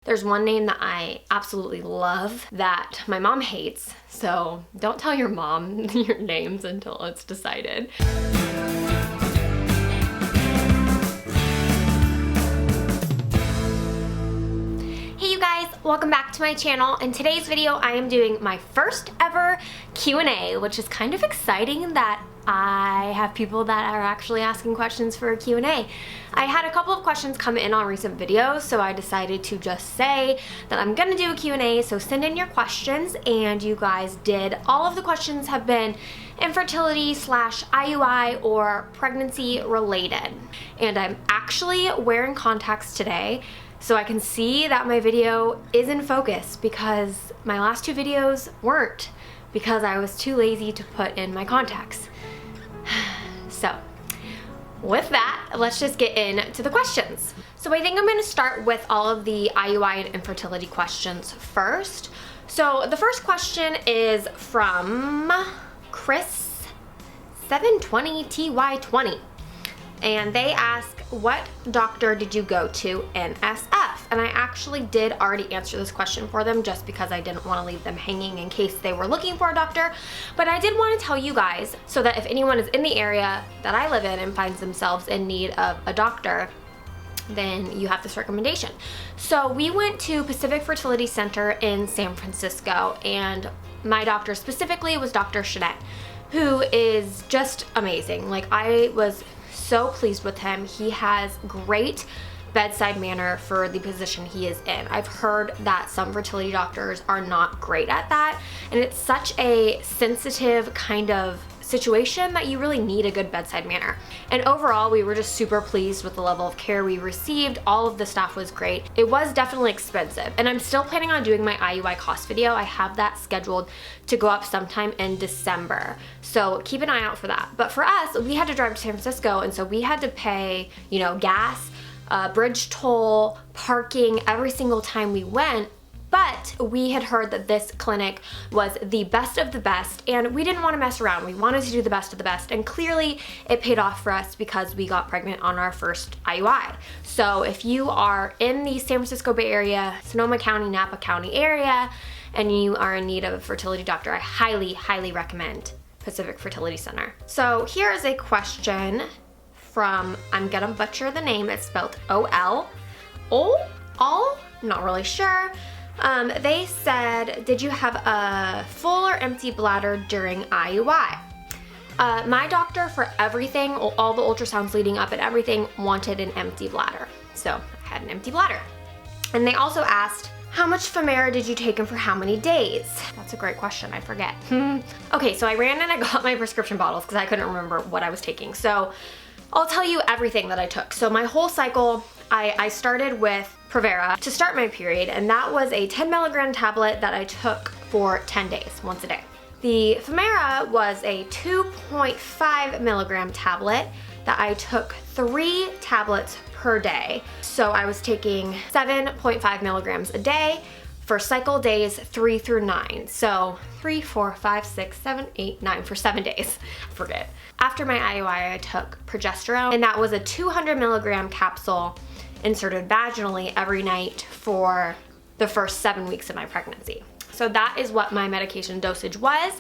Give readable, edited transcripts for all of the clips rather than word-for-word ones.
There's one name that I absolutely love that my mom hates, so don't tell your mom your names until it's decided. Hey you guys, welcome back to my channel. In today's video, I am doing my first ever Q&A, which is kind of exciting that I have people that are actually asking questions for a Q&A. I had a couple of questions come in on recent videos, so I decided to just say that I'm gonna do a Q&A, so send in your questions, and you guys did. All of the questions have been infertility / IUI or pregnancy related. And I'm actually wearing contacts today, so I can see that my video is in focus because my last two videos weren't because I was too lazy to put in my contacts. So with that, let's just get into the questions. So I think I'm gonna start with all of the IUI and infertility questions first. So the first question is from Chris 720TY20. And they ask, what doctor did you go to in SF? And I actually did already answer this question for them just because I didn't want to leave them hanging in case they were looking for a doctor. But I did want to tell you guys so that if anyone is in the area that I live in and finds themselves in need of a doctor, then you have this recommendation. So we went to Pacific Fertility Center in San Francisco, and my doctor specifically was Dr. Shannette, who is just amazing. Like, I was so pleased with him. He has great bedside manner for the position he is in. I've heard that some fertility doctors are not great at that, and it's such a sensitive kind of situation that you really need a good bedside manner. And overall, we were just super pleased with the level of care we received. All of the staff was great. It was definitely expensive, and I'm still planning on doing my IUI cost video. I have that scheduled to go up sometime in December, so keep an eye out for that. But for us, we had to drive to San Francisco, and so we had to pay, you know, gas, bridge toll, parking every single time we went. But we had heard that this clinic was the best of the best, and we didn't want to mess around. We wanted to do the best of the best, and clearly it paid off for us because we got pregnant on our first IUI. So if you are in the San Francisco Bay Area, Sonoma County, Napa County area, and you are in need of a fertility doctor, I highly, highly recommend Pacific Fertility Center. So here is a question from, I'm gonna butcher the name, it's spelled O-L. Not really sure. They said, did you have a full or empty bladder during IUI? My doctor for everything, all the ultrasounds leading up and everything, wanted an empty bladder. So I had an empty bladder. And they also asked, how much Femera did you take and for how many days? That's a great question, I forget. Okay, so I ran and I got my prescription bottles because I couldn't remember what I was taking. So I'll tell you everything that I took. So my whole cycle, I started with Provera to start my period, and that was a 10 milligram tablet that I took for 10 days, once a day. The Femera was a 2.5 milligram tablet that I took 3 tablets per day. So I was taking 7.5 milligrams a day for cycle days 3 through 9. So 3, 4, 5, 6, 7, 8, 9 for 7 days. I forget. After my IUI, I took progesterone, and that was a 200 milligram capsule inserted vaginally every night for the first 7 weeks of my pregnancy. So that is what my medication dosage was.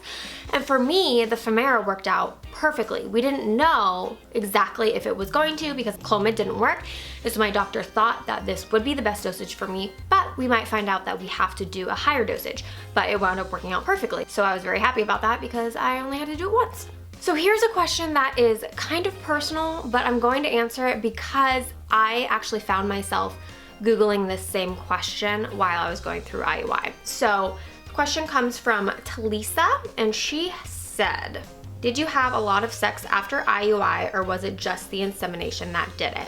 And for me, the Femera worked out perfectly. We didn't know exactly if it was going to because Clomid didn't work. And so my doctor thought that this would be the best dosage for me, but we might find out that we have to do a higher dosage. But it wound up working out perfectly. So I was very happy about that because I only had to do it once. So here's a question that is kind of personal, but I'm going to answer it because I actually found myself Googling this same question while I was going through IUI. So the question comes from Talisa, and she said, did you have a lot of sex after IUI, or was it just the insemination that did it?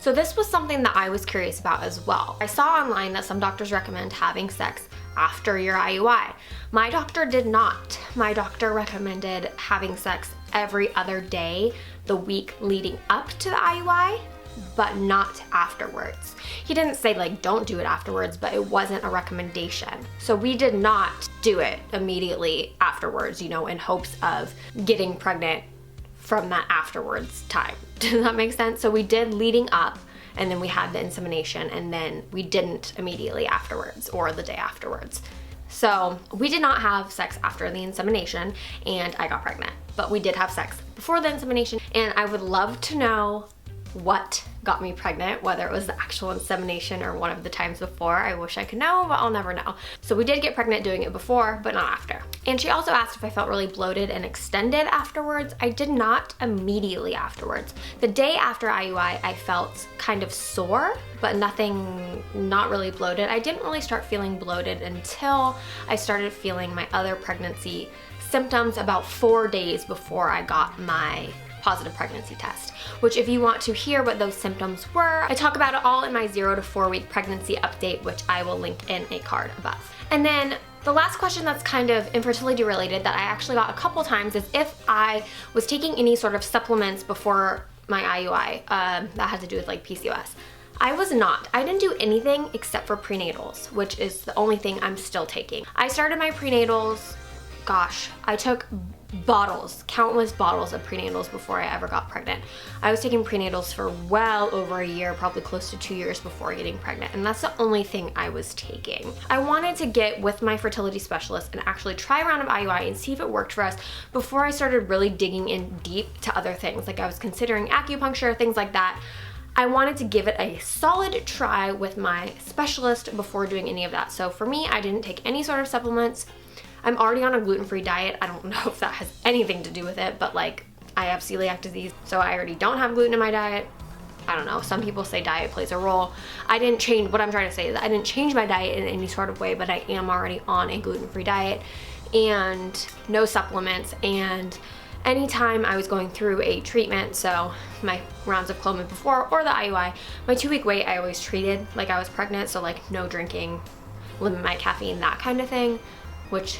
So this was something that I was curious about as well. I saw online that some doctors recommend having sex after your IUI. My doctor did not. My doctor recommended having sex every other day the week leading up to the IUI, but not afterwards. He didn't say like don't do it afterwards, but it wasn't a recommendation. So we did not do it immediately afterwards, you know, in hopes of getting pregnant from that afterwards time. Does that make sense? So we did leading up, and then we had the insemination, and then we didn't immediately afterwards or the day afterwards. So we did not have sex after the insemination and I got pregnant, but we did have sex before the insemination, and I would love to know what got me pregnant, whether it was the actual insemination or one of the times before. I wish I could know, but I'll never know. So we did get pregnant doing it before, but not after. And she also asked if I felt really bloated and extended afterwards. I did not immediately afterwards. The day after IUI, I felt kind of sore, but not really bloated. I didn't really start feeling bloated until I started feeling my other pregnancy symptoms about 4 days before I got my positive pregnancy test, which if you want to hear what those symptoms were, I talk about it all in my 0 to 4 week pregnancy update, which I will link in a card above. And then the last question that's kind of infertility related that I actually got a couple times is if I was taking any sort of supplements before my IUI that had to do with like PCOS. I was not. I didn't do anything except for prenatals, which is the only thing I'm still taking. I started my prenatals, gosh, I took countless bottles of prenatals before I ever got pregnant. I was taking prenatals for well over a year, probably close to 2 years before getting pregnant, and that's the only thing I was taking. I wanted to get with my fertility specialist and actually try a round of IUI and see if it worked for us before I started really digging in deep to other things. Like I was considering acupuncture, things like that. I wanted to give it a solid try with my specialist before doing any of that. So for me, I didn't take any sort of supplements. I'm already on a gluten-free diet. I don't know if that has anything to do with it, but like I have celiac disease, so I already don't have gluten in my diet. I don't know, some people say diet plays a role. What I'm trying to say is I didn't change my diet in any sort of way, but I am already on a gluten-free diet and no supplements. And anytime I was going through a treatment, so my rounds of Clomid before or the IUI, my 2-week wait I always treated like I was pregnant, so like no drinking, limit my caffeine, that kind of thing, which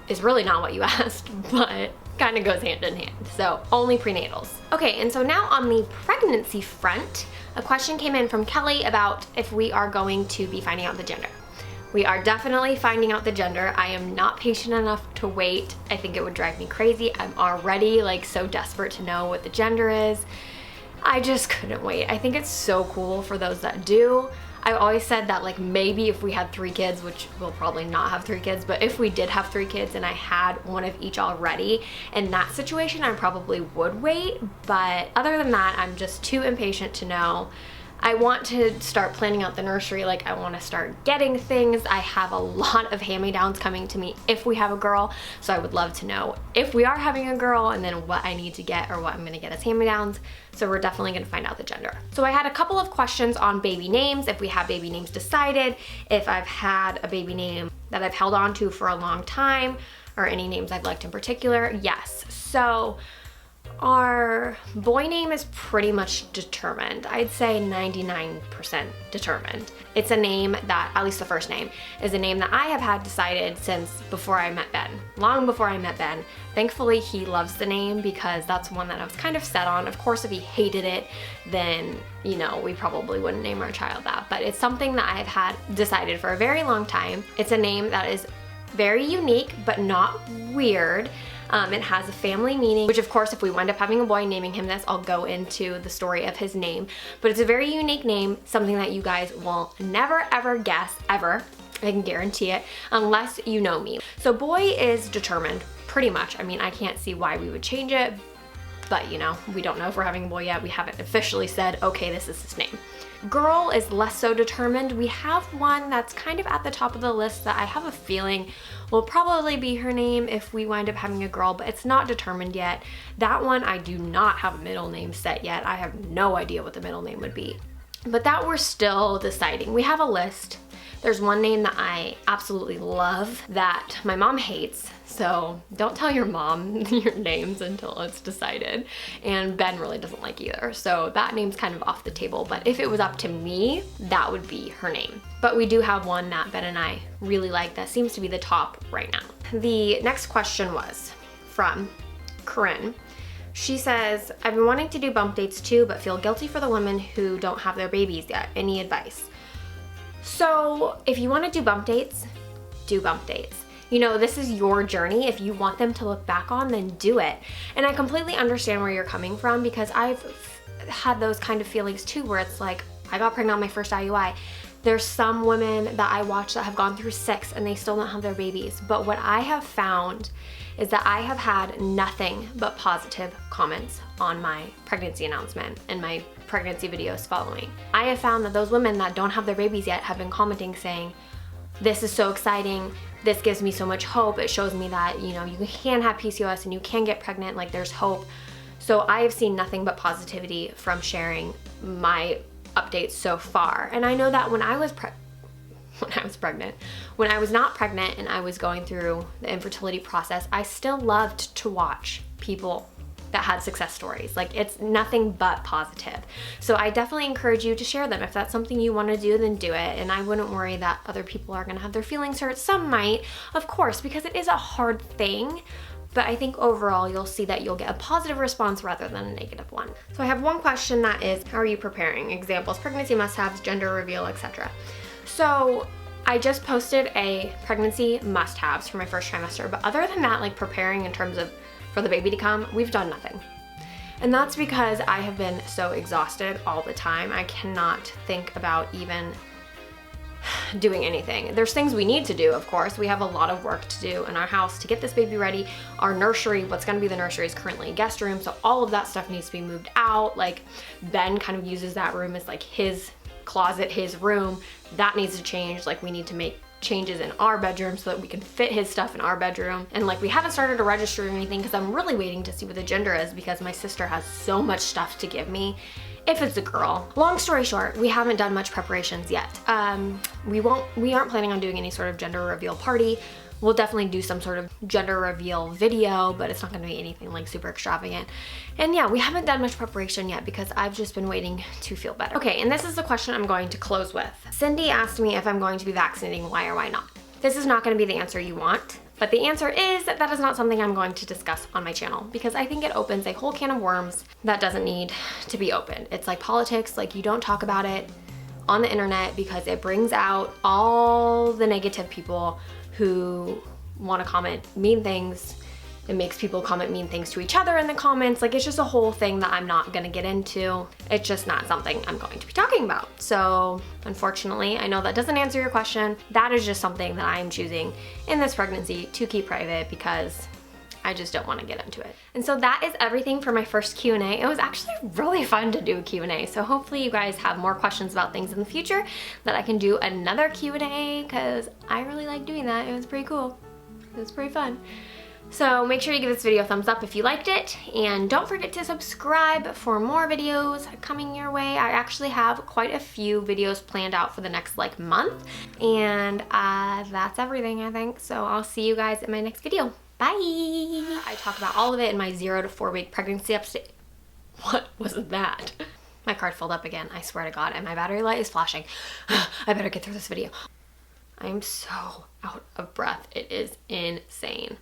is really not what you asked, but kind of goes hand in hand. So only prenatals. Okay, and so now on the pregnancy front, a question came in from Kelly about if we are going to be finding out the gender. We are definitely finding out the gender. I am not patient enough to wait. I think it would drive me crazy. I'm already like so desperate to know what the gender is. I just couldn't wait. I think it's so cool for those that do. I always said that like maybe if we had 3 kids, which we'll probably not have 3 kids, but if we did have 3 kids and I had one of each already, in that situation I probably would wait. But other than that, I'm just too impatient to know. I want to start planning out the nursery. Like I want to start getting things. I have a lot of hand-me-downs coming to me if we have a girl, so I would love to know if we are having a girl and then what I need to get or what I'm going to get as hand-me-downs. So we're definitely going to find out the gender. So I had a couple of questions on baby names, if we have baby names decided, if I've had a baby name that I've held on to for a long time, or any names I've liked in particular. Yes, so our boy name is pretty much determined. I'd say 99% determined. It's a name that, at least the first name, is a name that I have had decided since before I met Ben. Long before I met Ben. Thankfully, he loves the name because that's one that I was kind of set on. Of course, if he hated it, then, you know, we probably wouldn't name our child that. But it's something that I have had decided for a very long time. It's a name that is very unique, but not weird. It has a family meaning, which of course if we wind up having a boy, naming him this, I'll go into the story of his name. But it's a very unique name, something that you guys will never ever guess, ever. I can guarantee it, unless you know me. So boy is determined, pretty much. I mean, I can't see why we would change it, but you know, we don't know if we're having a boy yet. We haven't officially said, okay, this is his name. Girl is less so determined. We have one that's kind of at the top of the list that I have a feeling will probably be her name if we wind up having a girl, but it's not determined yet. That one, I do not have a middle name set yet. I have no idea what the middle name would be. But that we're still deciding. We have a list. There's one name that I absolutely love that my mom hates, so don't tell your mom your names until it's decided. And Ben really doesn't like either, so that name's kind of off the table. But if it was up to me, that would be her name. But we do have one that Ben and I really like that seems to be the top right now. The next question was from Corinne. She says, I've been wanting to do bump dates too, but feel guilty for the women who don't have their babies yet. Any advice? So if you want to do bump dates, do bump dates. You know, this is your journey. If you want them to look back on, then do it. And I completely understand where you're coming from because I've had those kind of feelings too, where it's like, I got pregnant on my first IUI. There's some women that I watch that have gone through 6 and they still don't have their babies. But what I have found is that I have had nothing but positive comments on my pregnancy announcement and my pregnancy videos following. I have found that those women that don't have their babies yet have been commenting saying, this is so exciting, this gives me so much hope, it shows me that, you know, you can have PCOS and you can get pregnant, like there's hope. So I have seen nothing but positivity from sharing my updates so far. And I know that when I was pregnant, when I was not pregnant and I was going through the infertility process, I still loved to watch people that had success stories. Like, it's nothing but positive. So I definitely encourage you to share them. If that's something you want to do, then do it. And I wouldn't worry that other people are going to have their feelings hurt. Some might, of course, because it is a hard thing. But I think overall you'll see that you'll get a positive response rather than a negative one. So I have one question that is, how are you preparing? Examples, pregnancy must-haves, gender reveal, etc. So I just posted a pregnancy must-haves for my first trimester, but other than that, like preparing in terms of for the baby to come, we've done nothing. And that's because I have been so exhausted all the time. I cannot think about even doing anything. There's things we need to do, of course. We have a lot of work to do in our house to get this baby ready. Our nursery, what's gonna be the nursery, is currently a guest room, so all of that stuff needs to be moved out. Like, Ben kind of uses that room as like his closet, his room. That needs to change. Like, we need to make changes in our bedroom so that we can fit his stuff in our bedroom. And like, we haven't started a registry or anything because I'm really waiting to see what the gender is, because my sister has so much stuff to give me if it's a girl. Long story short, we haven't done much preparations yet. We aren't planning on doing any sort of gender reveal party. We'll definitely do some sort of gender reveal video, but it's not gonna be anything like super extravagant. And yeah, we haven't done much preparation yet because I've just been waiting to feel better. Okay, and this is the question I'm going to close with. Cindy asked me if I'm going to be vaccinating, why or why not. This is not gonna be the answer you want, but the answer is that that is not something I'm going to discuss on my channel, because I think it opens a whole can of worms that doesn't need to be opened. It's like politics, like you don't talk about it on the internet because it brings out all the negative people who want to comment mean things. It makes people comment mean things to each other in the comments. Like, it's just a whole thing that I'm not gonna get into. It's just not something I'm going to be talking about. So unfortunately, I know that doesn't answer your question. That is just something that I'm choosing in this pregnancy to keep private because I just don't want to get into it. And so that is everything for my first Q&A. It was actually really fun to do a Q&A. So hopefully you guys have more questions about things in the future, that I can do another Q&A, because I really like doing that. It was pretty cool. It was pretty fun. So make sure you give this video a thumbs up if you liked it, and don't forget to subscribe for more videos coming your way. I actually have quite a few videos planned out for the next like month, and that's everything, I think. So I'll see you guys in my next video. Bye! I talk about all of it in my 0 to 4 week pregnancy update. What was that? My card filled up again, I swear to God, and my battery light is flashing. I better get through this video. I'm so out of breath. It is insane.